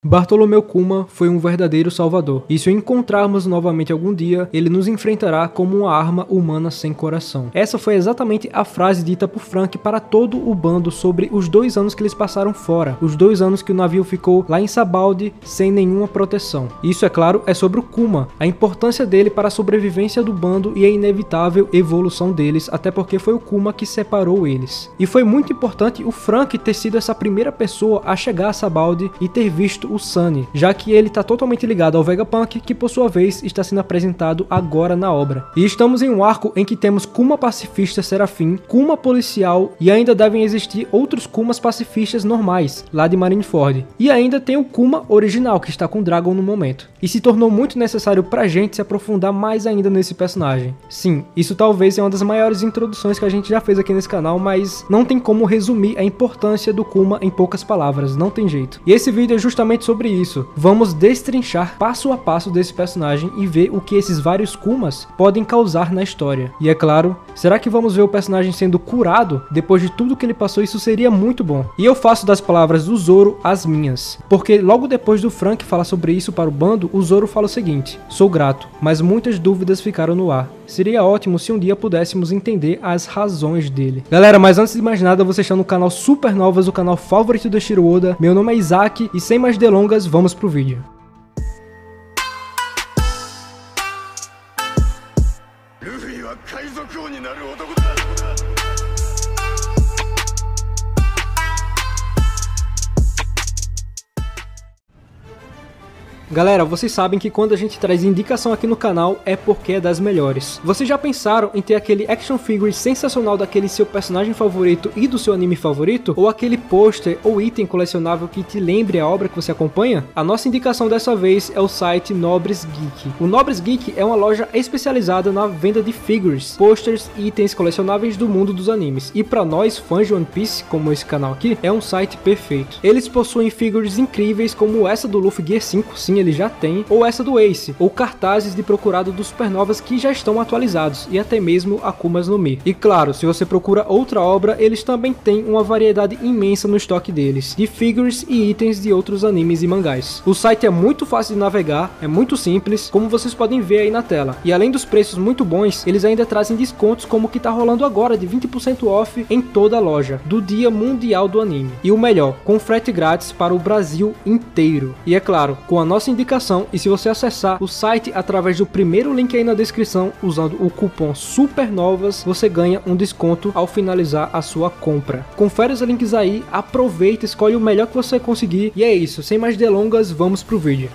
Bartolomeu Kuma foi um verdadeiro salvador, e se o encontrarmos novamente algum dia, ele nos enfrentará como uma arma humana sem coração. Essa foi exatamente a frase dita por Frank para todo o bando sobre os 2 anos que eles passaram fora, os 2 anos que o navio ficou lá em Sabaldi sem nenhuma proteção. Isso, é claro, é sobre o Kuma, a importância dele para a sobrevivência do bando e a inevitável evolução deles, até porque foi o Kuma que separou eles. E foi muito importante o Frank ter sido essa primeira pessoa a chegar a Sabaldi e ter visto o Sunny, já que ele está totalmente ligado ao Vegapunk, que por sua vez está sendo apresentado agora na obra. E estamos em um arco em que temos Kuma pacifista Serafim, Kuma policial e ainda devem existir outros Kumas pacifistas normais, lá de Marineford. E ainda tem o Kuma original, que está com Dragon no momento. E se tornou muito necessário pra gente se aprofundar mais ainda nesse personagem. Sim, isso talvez é uma das maiores introduções que a gente já fez aqui nesse canal, mas não tem como resumir a importância do Kuma em poucas palavras, não tem jeito. E esse vídeo é justamente sobre isso. Vamos destrinchar passo a passo desse personagem e ver o que esses vários Kumas podem causar na história. E é claro, será que vamos ver o personagem sendo curado depois de tudo que ele passou? Isso seria muito bom. E eu faço das palavras do Zoro as minhas, porque logo depois do Frank falar sobre isso para o bando, o Zoro fala o seguinte: sou grato, mas muitas dúvidas ficaram no ar. Seria ótimo se um dia pudéssemos entender as razões dele. Galera, mas antes de mais nada, vocês estão no canal Supernovas, o canal favorito do Eiichiro Oda. Meu nome é Isaac e sem mais delongas, vamos pro vídeo. Galera, vocês sabem que quando a gente traz indicação aqui no canal é porque é das melhores. Vocês já pensaram em ter aquele action figure sensacional daquele seu personagem favorito e do seu anime favorito? Ou aquele pôster ou item colecionável que te lembre a obra que você acompanha? A nossa indicação dessa vez é o site Nobres Geek. O Nobres Geek é uma loja especializada na venda de figures, posters e itens colecionáveis do mundo dos animes. E para nós, fãs de One Piece, como esse canal aqui, é um site perfeito. Eles possuem figures incríveis como essa do Luffy Gear 5, sim, ele já tem, ou essa do Ace, ou cartazes de procurado dos Supernovas que já estão atualizados, e até mesmo Akumas no Mi. E claro, se você procura outra obra, eles também têm uma variedade imensa no estoque deles, de figures e itens de outros animes e mangás. O site é muito fácil de navegar, é muito simples, como vocês podem ver aí na tela. E além dos preços muito bons, eles ainda trazem descontos como o que tá rolando agora, de 20% off em toda a loja, do Dia Mundial do Anime. E o melhor, com frete grátis para o Brasil inteiro. E é claro, com a nossa indicação, e se você acessar o site através do primeiro link aí na descrição, usando o cupom SUPERNOVAS, você ganha um desconto ao finalizar a sua compra. Confere os links aí, aproveita, escolhe o melhor que você conseguir, e é isso, sem mais delongas, vamos pro vídeo.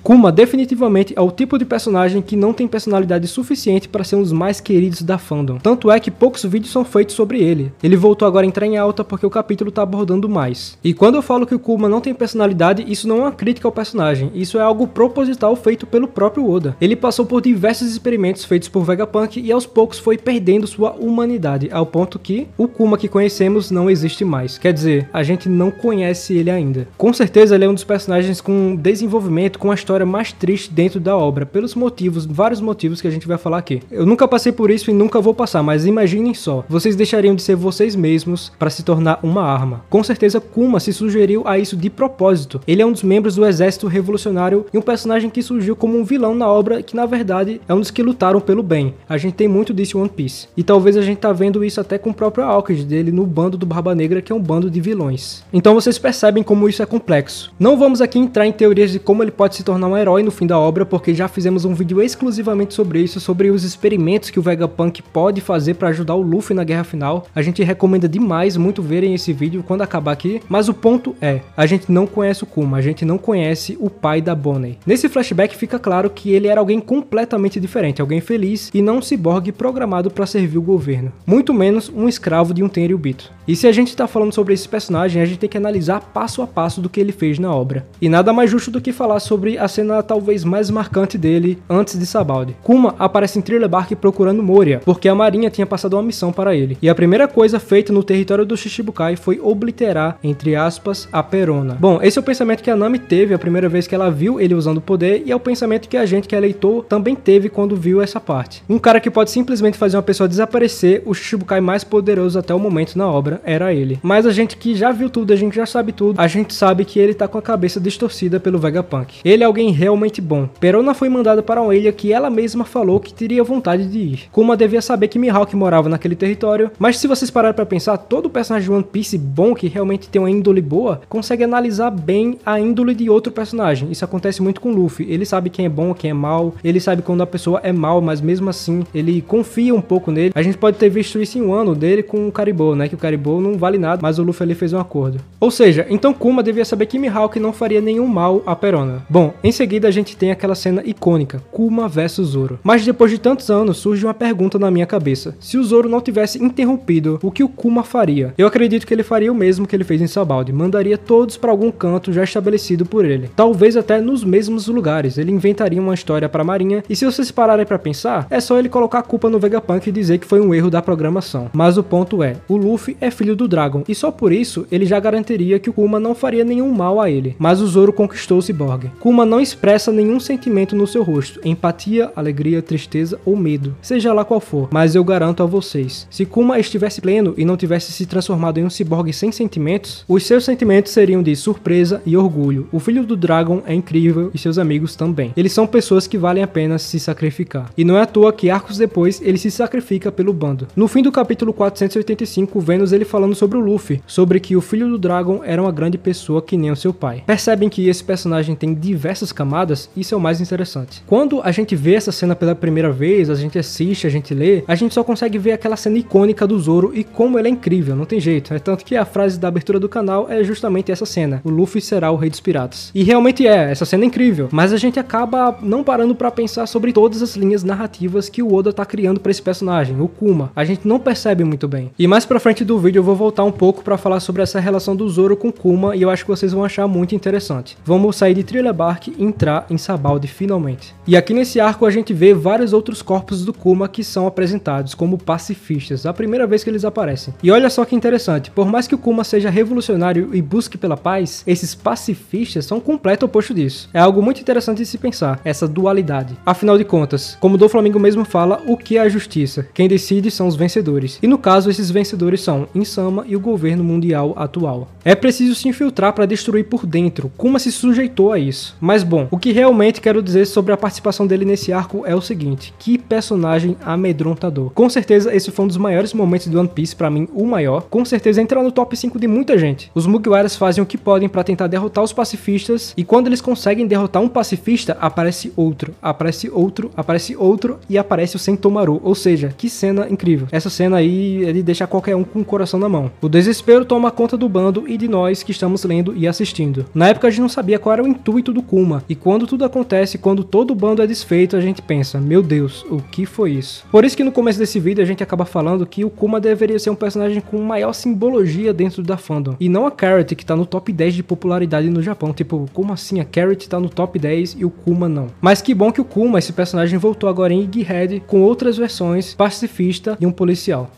Kuma definitivamente é o tipo de personagem que não tem personalidade suficiente para ser um dos mais queridos da fandom. Tanto é que poucos vídeos são feitos sobre ele. Ele voltou agora a entrar em alta porque o capítulo tá abordando mais. E quando eu falo que o Kuma não tem personalidade, isso não é uma crítica ao personagem. Isso é algo proposital feito pelo próprio Oda. Ele passou por diversos experimentos feitos por Vegapunk e aos poucos foi perdendo sua humanidade, ao ponto que o Kuma que conhecemos não existe mais. Quer dizer, a gente não conhece ele ainda. Com certeza ele é um dos personagens com desenvolvimento, com a história mais triste dentro da obra, pelos motivos, vários motivos que a gente vai falar aqui. Eu nunca passei por isso e nunca vou passar, mas imaginem só, vocês deixariam de ser vocês mesmos para se tornar uma arma. Com certeza Kuma se sugeriu a isso de propósito. Ele é um dos membros do exército revolucionário e um personagem que surgiu como um vilão na obra que na verdade é um dos que lutaram pelo bem. A gente tem muito disso em One Piece. E talvez a gente tá vendo isso até com o próprio Aokiji dele no bando do Barba Negra, que é um bando de vilões. Então vocês percebem como isso é complexo. Não vamos aqui entrar em teorias de como ele pode se tornar um herói no fim da obra, porque já fizemos um vídeo exclusivamente sobre isso, sobre os experimentos que o Vegapunk pode fazer para ajudar o Luffy na guerra final. A gente recomenda demais muito verem esse vídeo quando acabar aqui, mas o ponto é, a gente não conhece o Kuma, a gente não conhece o pai da Bonnie. Nesse flashback fica claro que ele era alguém completamente diferente, alguém feliz e não um ciborgue programado para servir o governo, muito menos um escravo de um Tenryubito. E se a gente tá falando sobre esse personagem, a gente tem que analisar passo a passo do que ele fez na obra. E nada mais justo do que falar sobre a cena talvez mais marcante dele antes de Sabaldi. Kuma aparece em Thriller Bark procurando Moria, porque a marinha tinha passado uma missão para ele. E a primeira coisa feita no território do Shichibukai foi obliterar, entre aspas, a Perona. Bom, esse é o pensamento que a Nami teve a primeira vez que ela viu ele usando o poder, e é o pensamento que a gente, que é leitor, também teve quando viu essa parte. Um cara que pode simplesmente fazer uma pessoa desaparecer, o Shichibukai mais poderoso até o momento na obra, Peronia era ele. Mas a gente que já viu tudo, a gente já sabe tudo, a gente sabe que ele tá com a cabeça distorcida pelo Vegapunk. Ele é alguém realmente bom. Perona foi mandada para uma ilha que ela mesma falou que teria vontade de ir. Kuma devia saber que Mihawk morava naquele território, mas se vocês pararem pra pensar, todo personagem de One Piece bom, que realmente tem uma índole boa, consegue analisar bem a índole de outro personagem. Isso acontece muito com Luffy. Ele sabe quem é bom, quem é mal, ele sabe quando a pessoa é mal, mas mesmo assim, ele confia um pouco nele. A gente pode ter visto isso em um ano dele com o Caribou, né? Que o Caribou não vale nada, mas o Luffy ali fez um acordo. Ou seja, então Kuma devia saber que Mihawk não faria nenhum mal a Perona. Bom, em seguida a gente tem aquela cena icônica, Kuma versus Zoro. Mas depois de tantos anos, surge uma pergunta na minha cabeça. Se o Zoro não tivesse interrompido, o que o Kuma faria? Eu acredito que ele faria o mesmo que ele fez em Sabaody. Mandaria todos para algum canto já estabelecido por ele. Talvez até nos mesmos lugares. Ele inventaria uma história para a Marinha. E se vocês pararem para pensar, é só ele colocar a culpa no Vegapunk e dizer que foi um erro da programação. Mas o ponto é, o Luffy é filho do Dragon. E só por isso, ele já garantiria que o Kuma não faria nenhum mal a ele. Mas o Zoro conquistou o Cyborg. Kuma não expressa nenhum sentimento no seu rosto. Empatia, alegria, tristeza ou medo. Seja lá qual for. Mas eu garanto a vocês, se Kuma estivesse pleno e não tivesse se transformado em um ciborgue sem sentimentos, os seus sentimentos seriam de surpresa e orgulho. O filho do Dragon é incrível e seus amigos também. Eles são pessoas que valem a pena se sacrificar. E não é à toa que arcos depois ele se sacrifica pelo bando. No fim do capítulo 485, vemos ele falando sobre o Luffy, sobre que o filho do Dragon era uma grande pessoa que nem o seu pai. Percebem que esse personagem tem diversas camadas? Isso é o mais interessante. Quando a gente vê essa cena pela primeira vez, a gente assiste, a gente lê, a gente só consegue ver aquela cena icônica do Zoro e como ele é incrível, não tem jeito. É tanto que a frase da abertura do canal é justamente essa cena: o Luffy será o rei dos piratas. E realmente essa cena é incrível, mas a gente acaba não parando pra pensar sobre todas as linhas narrativas que o Oda tá criando pra esse personagem, o Kuma. A gente não percebe muito bem. E mais pra frente do vídeo eu vou voltar um pouco pra falar sobre essa relação do Zoro com Kuma e eu acho que vocês vão achar muito interessante. Vamos sair de Thriller Bark e entrar em Sabaody finalmente. E aqui nesse arco a gente vê vários outros corpos do Kuma que são apresentados como pacifistas, a primeira vez que eles aparecem. E olha só que interessante, por mais que o Kuma seja revolucionário e busque pela paz, esses pacifistas são o completo oposto disso. É algo muito interessante de se pensar, essa dualidade. Afinal de contas, como o Doflamingo mesmo fala, o que é a justiça? Quem decide são os vencedores. E no caso, esses vencedores são Insama e o governo mundial atual. É preciso se infiltrar para destruir por dentro. Kuma se sujeitou a isso. Mas bom, o que realmente quero dizer sobre a participação dele nesse arco é o seguinte: que personagem amedrontador. Com certeza esse foi um dos maiores momentos de One Piece, pra mim o maior. Com certeza entra no top 5 de muita gente. Os Mugiwaras fazem o que podem pra tentar derrotar os pacifistas, e quando eles conseguem derrotar um pacifista, aparece outro, aparece outro, aparece outro e aparece o Sentomaru. Ou seja, que cena incrível. Essa cena aí, ele deixa qualquer um com o coração na mão. O desespero toma conta do bando e de nós que estamos lendo e assistindo. Na época a gente não sabia qual era o intuito do Kuma, e quando tudo acontece, quando todo o bando é desfeito, a gente pensa, meu Deus, o que foi isso? Por isso que no começo desse vídeo a gente acaba falando que o Kuma deveria ser um personagem com maior simbologia dentro da fandom, e não a Carrot, que tá no top 10 de popularidade no Japão. Tipo, como assim a Carrot tá no top 10 e o Kuma não? Mas que bom que o Kuma, esse personagem, voltou agora em Egghead com outras versões, pacifista e um policial.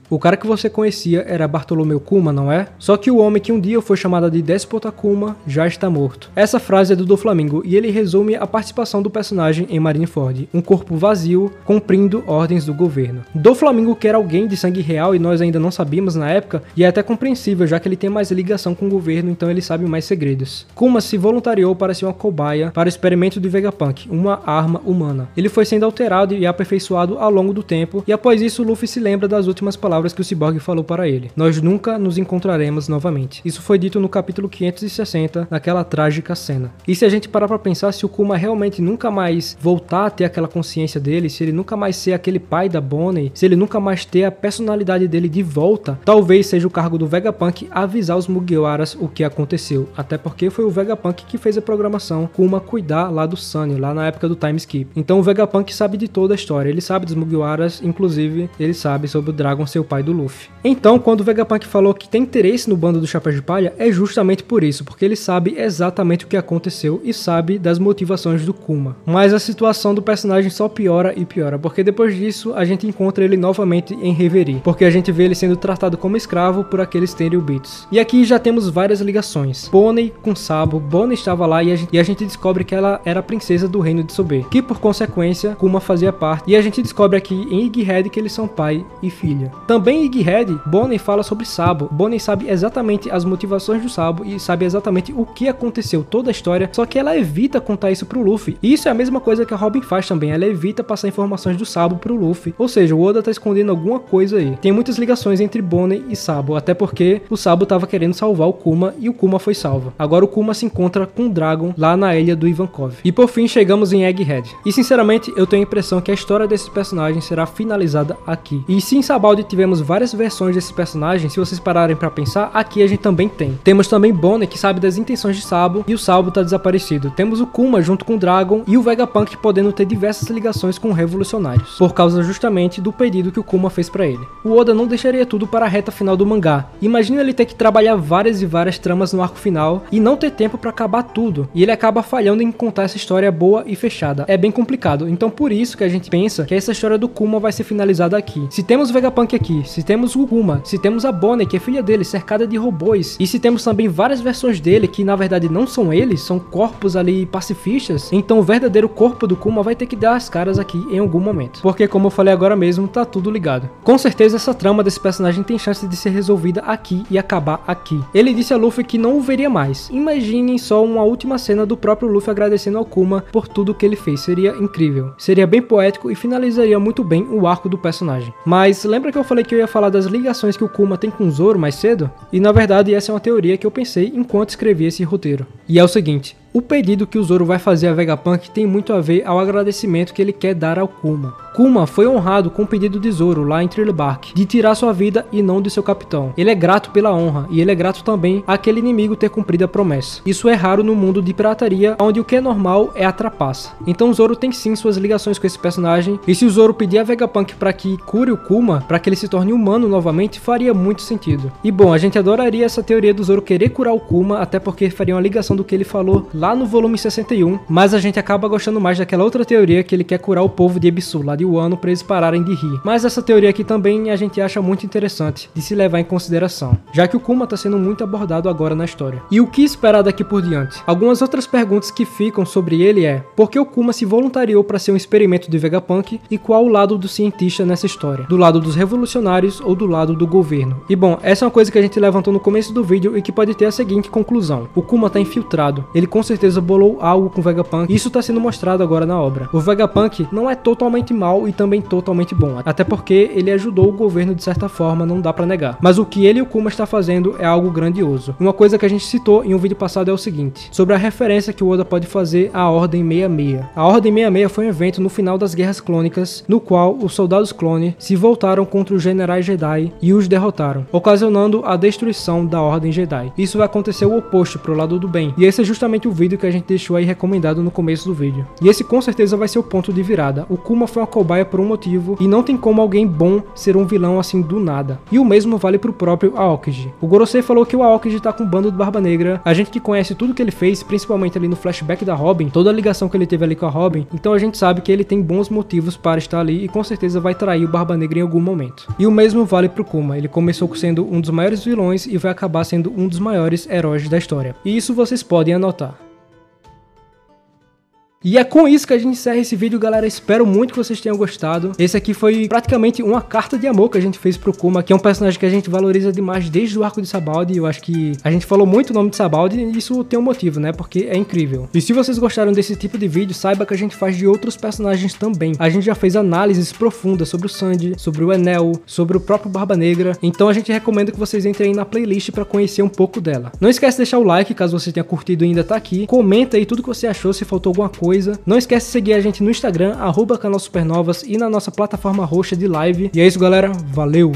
O cara que você conhecia era Bartolomeu Kuma, não é? Só que o homem que um dia foi chamado de Déspota Kuma já está morto. Essa frase é do Doflamingo e ele resume a participação do personagem em Marineford, um corpo vazio cumprindo ordens do governo. Doflamingo quer alguém de sangue real e nós ainda não sabíamos na época, e é até compreensível já que ele tem mais ligação com o governo, então ele sabe mais segredos. Kuma se voluntariou para ser uma cobaia para o experimento de Vegapunk, uma arma humana. Ele foi sendo alterado e aperfeiçoado ao longo do tempo, e após isso Luffy se lembra das últimas palavras que o Cyborg falou para ele: nós nunca nos encontraremos novamente. Isso foi dito no capítulo 560, naquela trágica cena. E se a gente parar pra pensar, se o Kuma realmente nunca mais voltar a ter aquela consciência dele, se ele nunca mais ser aquele pai da Bonnie, se ele nunca mais ter a personalidade dele de volta, talvez seja o cargo do Vegapunk avisar os Mugiwaras o que aconteceu. Até porque foi o Vegapunk que fez a programação Kuma cuidar lá do Sunny, lá na época do time skip. Então o Vegapunk sabe de toda a história, ele sabe dos Mugiwaras, inclusive ele sabe sobre o Dragon, seu pai do Luffy. Então, quando o Vegapunk falou que tem interesse no bando do Chapéu de Palha, é justamente por isso, porque ele sabe exatamente o que aconteceu e sabe das motivações do Kuma. Mas a situação do personagem só piora e piora, porque depois disso a gente encontra ele novamente em Reverie, porque a gente vê ele sendo tratado como escravo por aqueles Tenryubits. E aqui já temos várias ligações. Bonnie com Sabo, Bonnie estava lá e a gente descobre que ela era a princesa do reino de Sobe, que por consequência Kuma fazia parte, e a gente descobre aqui em Egghead que eles são pai e filha. Também em Egghead, Bonnie fala sobre Sabo. Bonnie sabe exatamente as motivações do Sabo e sabe exatamente o que aconteceu, toda a história, só que ela evita contar isso pro Luffy. E isso é a mesma coisa que a Robin faz também, ela evita passar informações do Sabo pro Luffy. Ou seja, o Oda tá escondendo alguma coisa aí. Tem muitas ligações entre Bonnie e Sabo, até porque o Sabo tava querendo salvar o Kuma e o Kuma foi salvo. Agora o Kuma se encontra com o Dragon lá na ilha do Ivankov. E por fim chegamos em Egghead. E sinceramente eu tenho a impressão que a história desse personagem será finalizada aqui. E se em Sabaody tivemos várias versões desse personagem, se vocês pararem pra pensar, aqui a gente também tem. Temos também Bonnie, que sabe das intenções de Sabo, e o Sabo tá desaparecido. Temos o Kuma junto com o Dragon e o Vegapunk podendo ter diversas ligações com revolucionários, por causa justamente do pedido que o Kuma fez pra ele. O Oda não deixaria tudo para a reta final do mangá. Imagina ele ter que trabalhar várias e várias tramas no arco final e não ter tempo pra acabar tudo. E ele acaba falhando em contar essa história boa e fechada. É bem complicado. Então por isso que a gente pensa que essa história do Kuma vai ser finalizada aqui. Se temos o Vegapunk aqui, se temos o Kuma, se temos a Bonnie, que é filha dele, cercada de robôs, e se temos também várias versões dele que na verdade não são eles, são corpos ali pacifistas, então o verdadeiro corpo do Kuma vai ter que dar as caras aqui em algum momento. Porque como eu falei agora mesmo, tá tudo ligado. Com certeza essa trama desse personagem tem chance de ser resolvida aqui e acabar aqui. Ele disse a Luffy que não o veria mais. Imaginem só uma última cena do próprio Luffy agradecendo ao Kuma por tudo que ele fez. Seria incrível. Seria bem poético e finalizaria muito bem o arco do personagem. Mas lembra que eu falei que eu ia falar das ligações que o Kuma tem com o Zoro mais cedo? E na verdade essa é uma teoria que eu pensei enquanto escrevi esse roteiro. E é o seguinte: o pedido que o Zoro vai fazer a Vegapunk tem muito a ver ao agradecimento que ele quer dar ao Kuma. Kuma foi honrado com o pedido de Zoro lá em Thriller Bark, de tirar sua vida e não de seu capitão. Ele é grato pela honra, e ele é grato também àquele inimigo ter cumprido a promessa. Isso é raro no mundo de pirataria, onde o que é normal é a trapaça. Então Zoro tem sim suas ligações com esse personagem, e se o Zoro pedir a Vegapunk para que cure o Kuma, para que ele se torne humano novamente, faria muito sentido. E bom, a gente adoraria essa teoria do Zoro querer curar o Kuma, até porque faria uma ligação do que ele falou lá no volume 61, mas a gente acaba gostando mais daquela outra teoria que ele quer curar o povo de Ebisu, lá de Wano, para eles pararem de rir. Mas essa teoria aqui também a gente acha muito interessante de se levar em consideração, já que o Kuma está sendo muito abordado agora na história. E o que esperar daqui por diante? Algumas outras perguntas que ficam sobre ele é: por que o Kuma se voluntariou para ser um experimento de Vegapunk e qual o lado do cientista nessa história? Do lado dos revolucionários ou do lado do governo? E bom, essa é uma coisa que a gente levantou no começo do vídeo e que pode ter a seguinte conclusão: o Kuma está infiltrado, ele com certeza bolou algo com o Vegapunk e isso está sendo mostrado agora na obra. O Vegapunk não é totalmente mal e também totalmente bom, até porque ele ajudou o governo de certa forma, não dá pra negar. Mas o que ele e o Kuma está fazendo é algo grandioso. Uma coisa que a gente citou em um vídeo passado é o seguinte, sobre a referência que o Oda pode fazer à Ordem 66. A Ordem 66 foi um evento no final das Guerras Clônicas, no qual os soldados clone se voltaram contra os generais Jedi e os derrotaram, ocasionando a destruição da Ordem Jedi. Isso vai acontecer o oposto, pro lado do bem. E esse é justamente o vídeo que a gente deixou aí recomendado no começo do vídeo. E esse com certeza vai ser o ponto de virada. O Kuma foi uma cobaia por um motivo e não tem como alguém bom ser um vilão assim do nada. E o mesmo vale pro próprio Aokiji. O Gorosei falou que o Aokiji tá com um bando de Barba Negra. A gente que conhece tudo que ele fez, principalmente ali no flashback da Robin, toda a ligação que ele teve ali com a Robin, então a gente sabe que ele tem bons motivos para estar ali e com certeza vai trair o Barba Negra em algum momento. E o mesmo vale pro Kuma. Ele começou sendo um dos maiores vilões e vai acabar sendo um dos maiores heróis da história. E isso vocês podem anotar. E é com isso que a gente encerra esse vídeo, galera. Espero muito que vocês tenham gostado. Esse aqui foi praticamente uma carta de amor que a gente fez pro Kuma, que é um personagem que a gente valoriza demais desde o arco de Sabaody. Eu acho que a gente falou muito o nome de Sabaody e isso tem um motivo, né? Porque é incrível. E se vocês gostaram desse tipo de vídeo, saiba que a gente faz de outros personagens também. A gente já fez análises profundas sobre o Sanji, sobre o Enel, sobre o próprio Barba Negra. Então a gente recomenda que vocês entrem aí na playlist pra conhecer um pouco dela. Não esquece de deixar o like, caso você tenha curtido e ainda tá aqui. Comenta aí tudo que você achou, se faltou alguma coisa. Não esquece de seguir a gente no Instagram, @canal Supernovas, e na nossa plataforma roxa de live. E é isso, galera. Valeu!